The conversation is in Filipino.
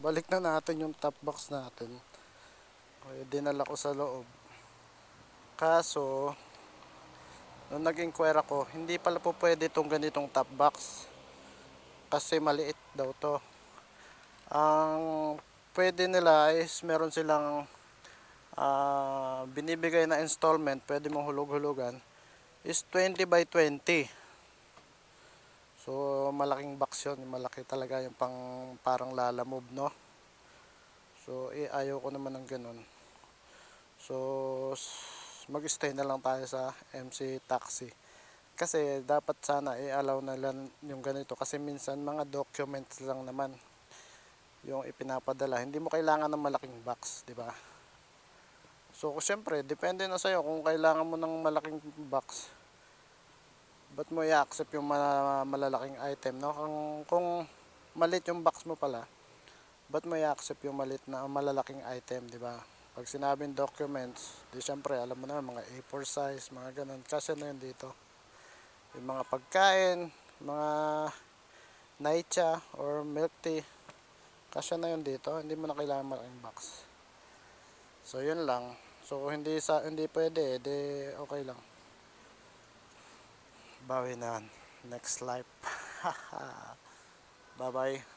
balik na natin yung top box natin. Okay, dinala ko sa loob. Kaso, nung nag-inquire ako, hindi pala po pwede itong ganitong top box. Kasi maliit daw to. Ang pwede nila is meron silang binibigay na installment, pwede mong hulog-hulugan, is 20 by 20. So, malaking box yun. Malaki talaga yung parang Lala Move, no? So, ayaw ko naman ng ganun. So, mag-stay na lang tayo sa MC Taxi. Kasi dapat sana i-allow na lang yung ganito. Kasi minsan mga documents lang naman yung ipinapadala. Hindi mo kailangan ng malaking box, di ba? So, syempre, depende na sa'yo kung kailangan mo ng malaking box. Ba't mo i-accept yung malalaking item, no? Kung malit yung box mo pala, ba't mo i-accept yung malit na malalaking item, di ba? Pag sinabing documents, di syempre alam mo na mga A4 size, mga ganun. Kasi na yun dito. Yung mga pagkain, mga naicha or milk tea, kasya na yun dito. Hindi mo na kailangan malaking box. So yun lang. So hindi pwede, di okay lang. Bawi na. Next life. Bye bye.